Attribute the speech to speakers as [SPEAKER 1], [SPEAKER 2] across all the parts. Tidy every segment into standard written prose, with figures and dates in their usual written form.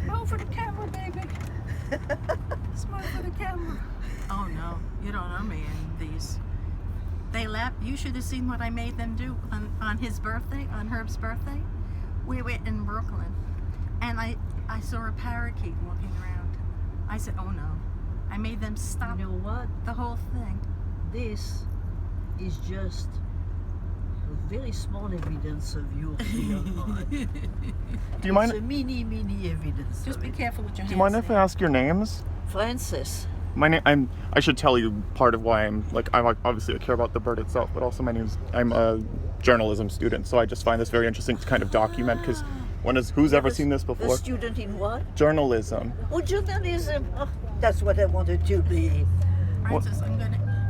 [SPEAKER 1] Smile for the camera, baby. Smile for the camera. Oh no, you don't know me in these. They laugh. You should have seen what I made them do on his birthday, on Herb's birthday. We were in Brooklyn, and I saw a parakeet walking around. I said, oh no. I made them stop.
[SPEAKER 2] You know what?
[SPEAKER 1] The whole thing.
[SPEAKER 2] This is just a very small evidence of your real heart.
[SPEAKER 3] Do you mind?
[SPEAKER 2] It's a mini evidence.
[SPEAKER 1] Just
[SPEAKER 2] of
[SPEAKER 1] be
[SPEAKER 2] it.
[SPEAKER 1] careful with your hands.
[SPEAKER 3] Do you mind if I ask your names?
[SPEAKER 2] Francis.
[SPEAKER 3] My name. I should tell you part of why I'm obviously I care about the bird itself, but also I'm a journalism student, so I just find this very interesting to kind of document because who's ever seen this before?
[SPEAKER 2] A student in what?
[SPEAKER 3] Journalism.
[SPEAKER 2] Oh, journalism. Oh, that's what I wanted to be.
[SPEAKER 1] Francis, do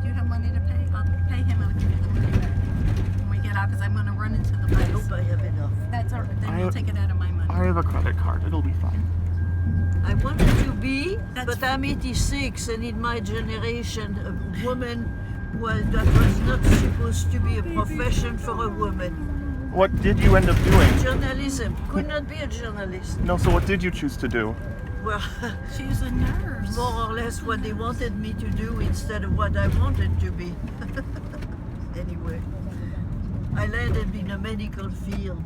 [SPEAKER 1] you have money to pay? I'll pay him. I'll give you the money back when we get out because I'm going to run into the
[SPEAKER 2] I
[SPEAKER 1] bus.
[SPEAKER 2] hope I have enough.
[SPEAKER 1] That's all right. Then you'll take it out of my money.
[SPEAKER 3] I have a credit card. It'll be fine.
[SPEAKER 2] I wanted to be,
[SPEAKER 1] That's
[SPEAKER 2] but I'm 86, and in my generation, a woman that was not supposed to be a profession for a woman.
[SPEAKER 3] What did you end up doing?
[SPEAKER 2] Journalism. Could not be a journalist.
[SPEAKER 3] No, so what did you choose to do?
[SPEAKER 2] Well,
[SPEAKER 1] She's a nurse.
[SPEAKER 2] more or less what they wanted me to do instead of what I wanted to be. Anyway, I landed in a medical field.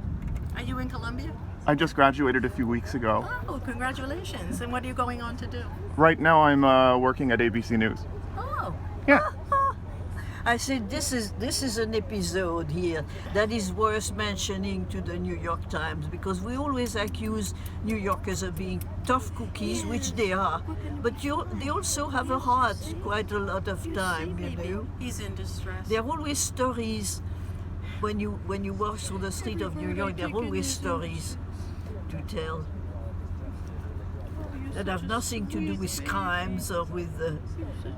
[SPEAKER 1] Are you in Columbia?
[SPEAKER 3] I just graduated a few weeks ago.
[SPEAKER 1] Oh, congratulations. And what are you going on to do?
[SPEAKER 3] Right now I'm working at ABC News.
[SPEAKER 1] Oh.
[SPEAKER 3] Yeah.
[SPEAKER 2] I said, this is an episode here that is worth mentioning to the New York Times because we always accuse New Yorkers of being tough cookies, which they are, but they also have a heart quite a lot of time, you know.
[SPEAKER 1] He's in distress.
[SPEAKER 2] There are always stories when you walk through the street of New York. There are always stories to tell that have nothing to do with crimes or with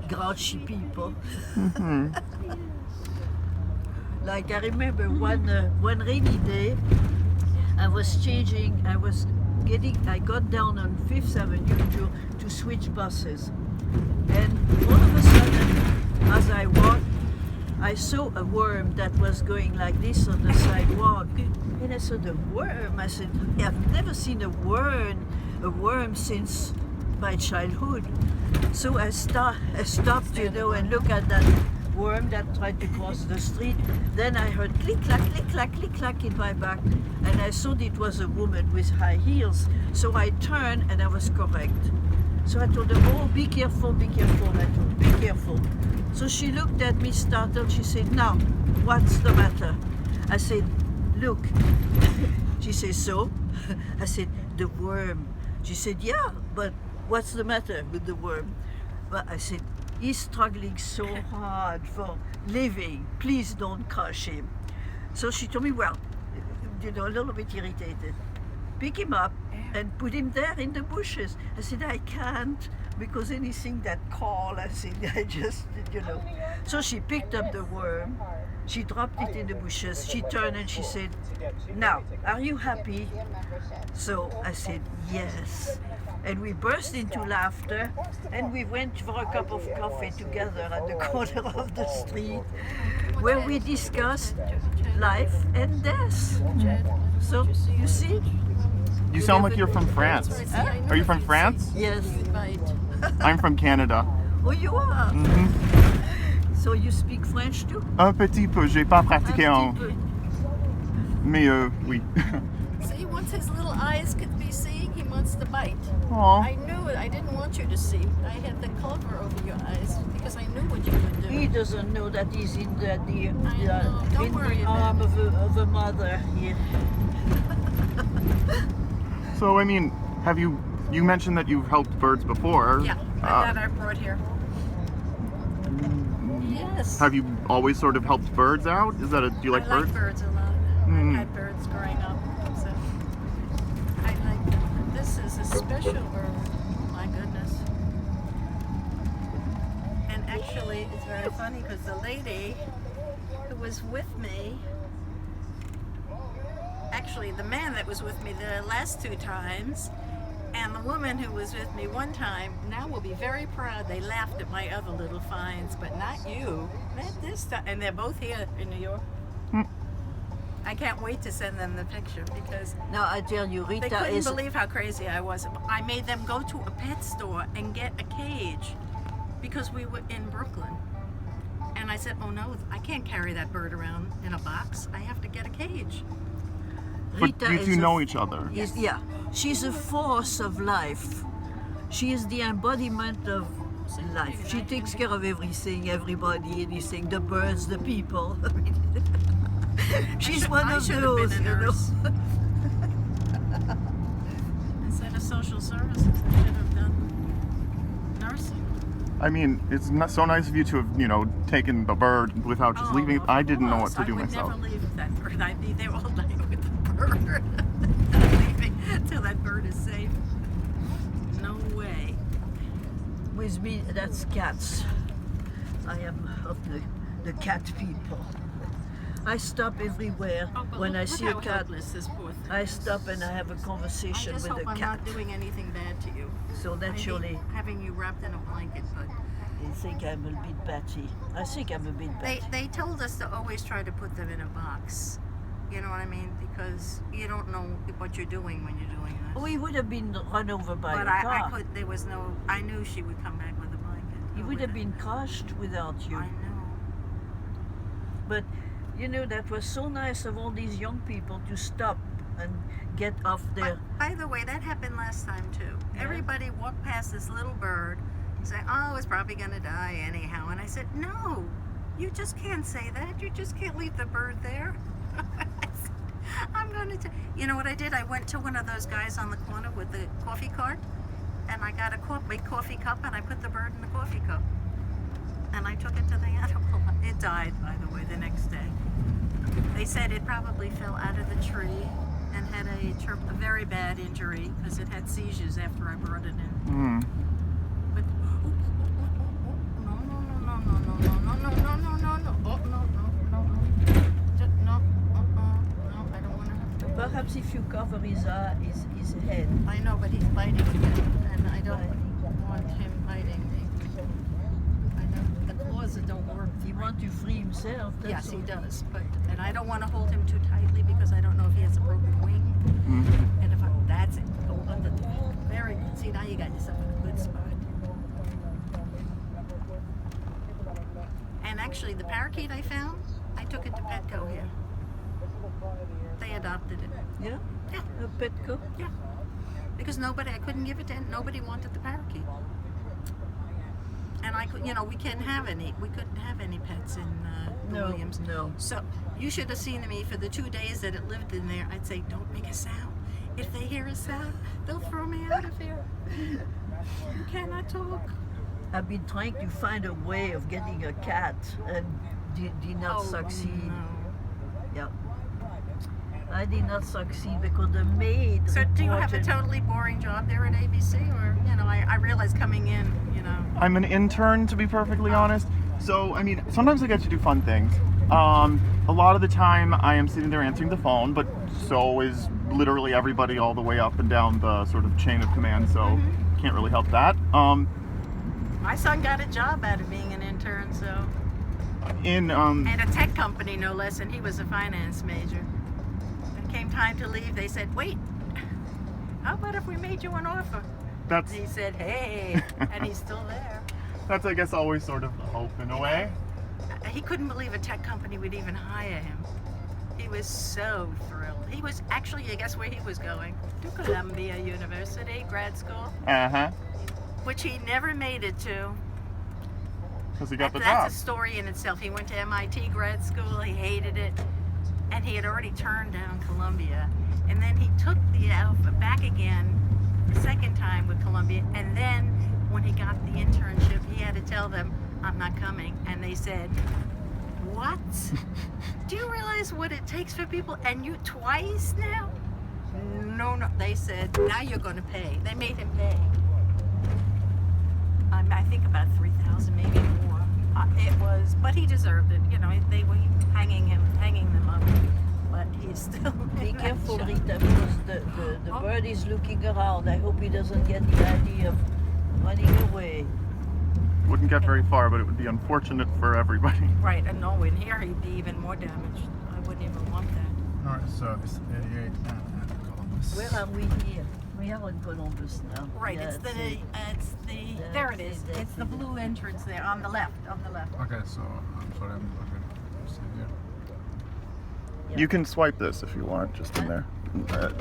[SPEAKER 2] grouchy people.
[SPEAKER 3] Mm-hmm.
[SPEAKER 2] Like I remember one rainy day, I got down on Fifth Avenue to switch buses, and all of a sudden, as I walked, I saw a worm that was going like this on the sidewalk, and I saw the worm. I said, I've never seen a worm since my childhood. So I stopped, you know, and looked at that worm that tried to cross the street. Then I heard click clack, click clack, click clack in my back, and I thought it was a woman with high heels. So I turned, and I was correct. So I told her, oh, be careful, be careful. I told her, be careful. So she looked at me startled. She said, now, what's the matter? I said, look. She said, so? I said, the worm. She said, yeah, but what's the matter with the worm? But I said, he's struggling so hard for living. Please don't crush him. So she told me, well, you know, a little bit irritated. Pick him up and put him there in the bushes. I said, I can't, because anything that call, I said, I just, you know. So she picked up the worm, she dropped it in the bushes, she turned and she said, now, are you happy? So I said, yes. And we burst into laughter, and we went for a cup of coffee together at the corner of the street, where we discussed life and death. So, you see?
[SPEAKER 3] You sound like you're from France. Are you from France?
[SPEAKER 2] Yes.
[SPEAKER 3] I'm from Canada.
[SPEAKER 2] Oh, you are?
[SPEAKER 3] Mm-hmm.
[SPEAKER 2] So you speak French too?
[SPEAKER 3] Un petit peu, j'ai pas pratiqué
[SPEAKER 2] Un petit peu.
[SPEAKER 3] Mais oui.
[SPEAKER 1] See, once his little eyes could be seeing, he wants to bite.
[SPEAKER 3] Aw.
[SPEAKER 1] I knew it. I didn't want you to see. I had the cover over your eyes because I knew what you would do.
[SPEAKER 2] He doesn't know that he's in the
[SPEAKER 1] know. Don't worry about
[SPEAKER 2] arm of a mother here.
[SPEAKER 3] So I mean, you mentioned that you've helped birds before?
[SPEAKER 1] Yeah, that I brought here. Yes.
[SPEAKER 3] Have you always sort of helped birds out? Do you like
[SPEAKER 1] I
[SPEAKER 3] birds?
[SPEAKER 1] like birds a lot.
[SPEAKER 3] Mm.
[SPEAKER 1] I had birds growing up, so I like them. But this is a special bird. My goodness. And actually, it's very funny because the lady who was with me, actually the man that was with me the last two times, and the woman who was with me one time, now will be very proud. They laughed at my other little finds, but not you. Not this time. And they're both here in New York. I can't wait to send them the picture because
[SPEAKER 2] Now I tell you,
[SPEAKER 1] they
[SPEAKER 2] Rita
[SPEAKER 1] couldn't
[SPEAKER 2] is.
[SPEAKER 1] believe how crazy I was. I made them go to a pet store and get a cage because we were in Brooklyn. And I said, oh no, I can't carry that bird around in a box. I have to get a cage.
[SPEAKER 3] But
[SPEAKER 2] Rita
[SPEAKER 3] you
[SPEAKER 2] is
[SPEAKER 3] two
[SPEAKER 2] a
[SPEAKER 3] know each other.
[SPEAKER 2] Yeah, she's a force of life. She is the embodiment of life. She takes care of everything, everybody, anything, the birds, the people. She's one
[SPEAKER 1] I
[SPEAKER 2] of
[SPEAKER 1] should have
[SPEAKER 2] those,
[SPEAKER 1] been a
[SPEAKER 2] you know.
[SPEAKER 1] nurse. Instead of social services, I should have done nursing.
[SPEAKER 3] I mean, it's not so nice of you to have, you know, taken the bird without just leaving it.
[SPEAKER 1] of
[SPEAKER 3] I didn't know what
[SPEAKER 1] course.
[SPEAKER 3] to do
[SPEAKER 1] I would
[SPEAKER 3] myself.
[SPEAKER 1] never leave that bird. I'd be there all night with the bird. Not leaving till that bird is safe. No way.
[SPEAKER 2] With me, that's cats. I am of the cat people. I stop everywhere
[SPEAKER 1] Oh, but
[SPEAKER 2] when I
[SPEAKER 1] look
[SPEAKER 2] see
[SPEAKER 1] how
[SPEAKER 2] a cat.
[SPEAKER 1] helpless this poor thing
[SPEAKER 2] I
[SPEAKER 1] is.
[SPEAKER 2] stop and I have a
[SPEAKER 1] I
[SPEAKER 2] conversation
[SPEAKER 1] just
[SPEAKER 2] with
[SPEAKER 1] hope
[SPEAKER 2] the
[SPEAKER 1] I'm
[SPEAKER 2] cat.
[SPEAKER 1] not doing anything bad to you.
[SPEAKER 2] So
[SPEAKER 1] I hate
[SPEAKER 2] naturally,
[SPEAKER 1] having you wrapped in a blanket, but
[SPEAKER 2] they think I'm a bit batty. I think I'm a bit batty.
[SPEAKER 1] they told us to always try to put them in a box. You know what I mean? Because you don't know what you're doing when you're doing this.
[SPEAKER 2] We would have been run over by
[SPEAKER 1] But
[SPEAKER 2] a car.
[SPEAKER 1] I could. There was no. I knew she would come back with a blanket.
[SPEAKER 2] He
[SPEAKER 1] or
[SPEAKER 2] would
[SPEAKER 1] with
[SPEAKER 2] have
[SPEAKER 1] a-
[SPEAKER 2] been crushed without you.
[SPEAKER 1] I know.
[SPEAKER 2] But you know, that was so nice of all these young people to stop and get off their.
[SPEAKER 1] By the way, that happened last time too.
[SPEAKER 2] Yeah.
[SPEAKER 1] Everybody walked past this little bird, saying, "Oh, it's probably gonna die anyhow." And I said, "No, you just can't say that. You just can't leave the bird there." I said, I'm gonna. You know what I did? I went to one of those guys on the corner with the coffee cart, and I got a big coffee cup, and I put the bird in the coffee cup, and I took it to the animal. It died, by the way, the next day. They said it probably fell out of the tree and had a very bad injury because it had seizures after I brought it in.
[SPEAKER 3] Hmm.
[SPEAKER 1] But no, I don't want to have to.
[SPEAKER 2] Perhaps if you cover his head.
[SPEAKER 1] I know, but he's biting me, and I don't want him biting me. I know the claws don't work.
[SPEAKER 2] He wants to free himself. That's
[SPEAKER 1] Yes, he
[SPEAKER 2] all.
[SPEAKER 1] does, and I don't want to hold him too tightly because I don't know if he has a broken wing.
[SPEAKER 3] Mm-hmm.
[SPEAKER 1] And if that's it, go under the very good. See, now you got yourself in a good spot. And actually, the parakeet I found, I took it to Petco here. They adopted it.
[SPEAKER 2] Yeah?
[SPEAKER 1] Yeah.
[SPEAKER 2] A Petco?
[SPEAKER 1] Yeah. Because I couldn't give it to, nobody wanted the parakeet. And I could, we couldn't have any pets in
[SPEAKER 2] No,
[SPEAKER 1] Williams.
[SPEAKER 2] no.
[SPEAKER 1] So you should have seen me for the 2 days that it lived in there. I'd say, don't make a sound. If they hear a sound, they'll throw me out of here. You cannot talk.
[SPEAKER 2] I've been trying to find a way of getting a cat and did not succeed.
[SPEAKER 1] No.
[SPEAKER 2] Yeah. I did not succeed because the maid.
[SPEAKER 1] So do you have a
[SPEAKER 2] reported-
[SPEAKER 1] totally boring job there at ABC, or I realize coming in,
[SPEAKER 3] I'm an intern, to be perfectly honest. So, I mean, sometimes I get to do fun things. A lot of the time I am sitting there answering the phone, but so is literally everybody all the way up and down the sort of chain of command, so can't really help that.
[SPEAKER 1] my son got a job out of being an intern, so at a tech company no less, and he was a finance major. When it came time to leave, they said, "Wait, how about if we made you an offer?"
[SPEAKER 3] That's
[SPEAKER 1] And he said, "Hey," and he's still there.
[SPEAKER 3] that's I guess always sort of the hope in a way.
[SPEAKER 1] He couldn't believe a tech company would even hire him. He was so thrilled. He was actually, guess where he was going? To Columbia University, grad school,
[SPEAKER 3] Uh-huh.
[SPEAKER 1] which he never made it to.
[SPEAKER 3] Because he got the
[SPEAKER 1] That's
[SPEAKER 3] job.
[SPEAKER 1] a story in itself. He went to MIT grad school, he hated it, and he had already turned down Columbia. And then he took the alpha back again the second time with Columbia, and then when he got the internship, he had to tell them, "I'm not coming." And they said, "What? Do you realize what it takes for people? And you twice now?" No. They said, "Now you're going to pay." They made him pay. I think about 3,000, maybe more. It was, but he deserved it. They were hanging them up. But he's still.
[SPEAKER 2] Be careful, Rita, because the bird is looking around. I hope he doesn't get the idea of running away.
[SPEAKER 3] Wouldn't get very far, but it would be unfortunate for everybody.
[SPEAKER 1] Right, and no, in here he'd be even more damaged. I wouldn't even want that.
[SPEAKER 4] Alright, so it's 88 and Columbus.
[SPEAKER 2] Where are we here? We are in Columbus now.
[SPEAKER 1] Right,
[SPEAKER 2] Yeah,
[SPEAKER 1] it's the
[SPEAKER 2] it.
[SPEAKER 1] there it is.
[SPEAKER 2] That's
[SPEAKER 1] It's the
[SPEAKER 2] it.
[SPEAKER 1] blue entrance there on the left,
[SPEAKER 4] Okay, so I'm sorry, I'm looking. See here.
[SPEAKER 2] Yeah.
[SPEAKER 3] You can swipe this if you want, just in there.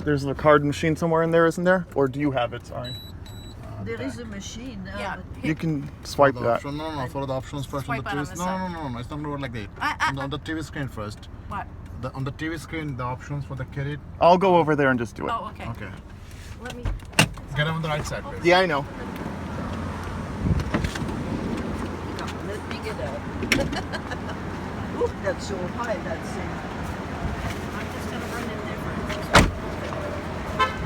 [SPEAKER 3] There's a card machine somewhere in there, isn't there? Or do you have it? Sorry.
[SPEAKER 2] There is a machine now.
[SPEAKER 1] Yeah.
[SPEAKER 2] but-
[SPEAKER 3] You can swipe
[SPEAKER 4] Follow the
[SPEAKER 3] that.
[SPEAKER 4] option. No, follow the options first on
[SPEAKER 1] Swipe
[SPEAKER 4] the
[SPEAKER 1] out on
[SPEAKER 4] TV.
[SPEAKER 1] the
[SPEAKER 4] No,
[SPEAKER 1] side.
[SPEAKER 4] no, it's not going to work like that. On the TV screen first.
[SPEAKER 1] What?
[SPEAKER 4] On the TV screen, the options for the kid.
[SPEAKER 3] I'll go over there and just do it.
[SPEAKER 1] Oh, okay.
[SPEAKER 4] Okay.
[SPEAKER 1] Let me.
[SPEAKER 4] Get on the right side, please.
[SPEAKER 3] Yeah, I know.
[SPEAKER 2] Let me get out. Ooh, that's so high, that thing.
[SPEAKER 1] I'm just gonna run in there for a minute.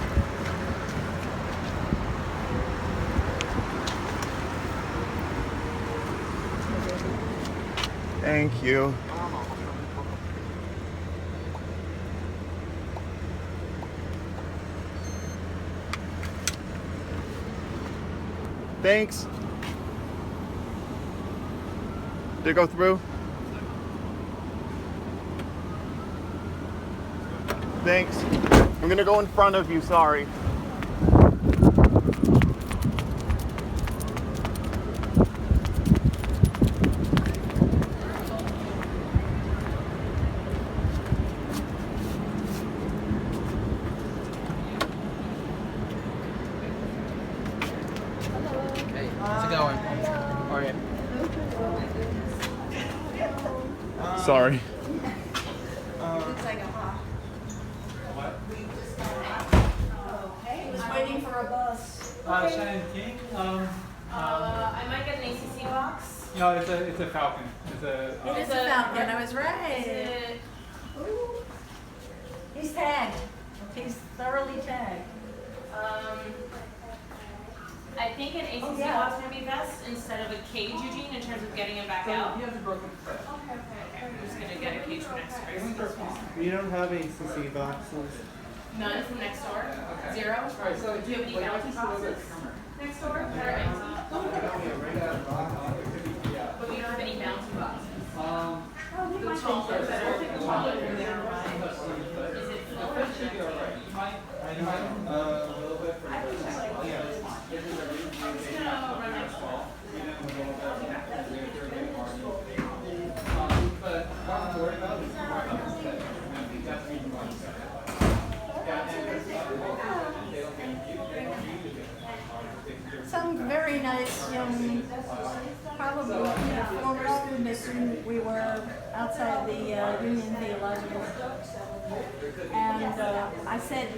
[SPEAKER 3] Thank you. Thanks. Did it go through? Thanks. I'm gonna go in front of you, sorry.
[SPEAKER 5] Hey, how's it going? How are you?
[SPEAKER 3] Sorry.
[SPEAKER 1] He's waiting for a bus.
[SPEAKER 6] Shannon King.
[SPEAKER 7] I might get an ACC box.
[SPEAKER 6] No, it's a Falcon. It's a.
[SPEAKER 1] It is a Falcon. I was right.
[SPEAKER 7] Is it?
[SPEAKER 1] He's tagged. He's thoroughly tagged.
[SPEAKER 7] I think an ACC
[SPEAKER 1] yeah.
[SPEAKER 7] box might be best instead of a cage, Eugene, in terms of getting him back out.
[SPEAKER 6] He has a broken foot.
[SPEAKER 7] Okay. I'm just gonna get a cage from next door.
[SPEAKER 6] We don't have ACC boxes.
[SPEAKER 7] None from next door.
[SPEAKER 6] Okay.
[SPEAKER 7] Zero.
[SPEAKER 6] Alright, so
[SPEAKER 7] Do you have any mountain boxes next door that are empty? But we don't have any mountain boxes. The taller, better, taller than they are mine. Is it full or is it empty?
[SPEAKER 6] A little bit.
[SPEAKER 7] I can check. I'm just gonna run next door.
[SPEAKER 6] But what I'm worried about is
[SPEAKER 1] Some very nice young, probably former students when we were outside the Union Theological. And I said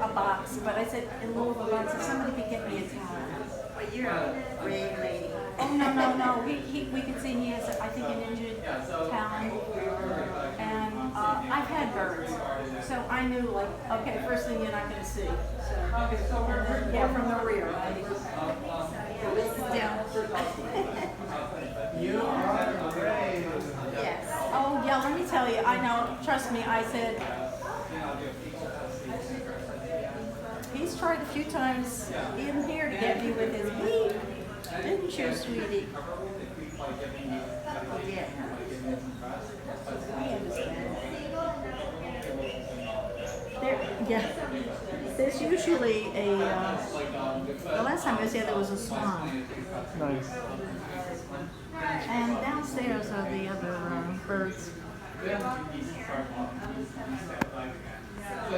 [SPEAKER 1] a box, but I said in lieu of a box, if somebody could get me a towel.
[SPEAKER 2] But you're a brave lady.
[SPEAKER 1] Oh, no. We could see he has, I think, an injured talon. And I've had birds. So I knew, like, okay, first thing you're not going to see. So, yeah, from the rear.
[SPEAKER 6] you are brave.
[SPEAKER 1] Yes. Oh, yeah, let me tell you, I know, trust me, I said, he's tried a few times in here to get me with his beep. Didn't you, sweetie? Yeah. I understand. There's usually a, the last time I was here, there was a swan.
[SPEAKER 3] Nice.
[SPEAKER 1] And downstairs are the other birds.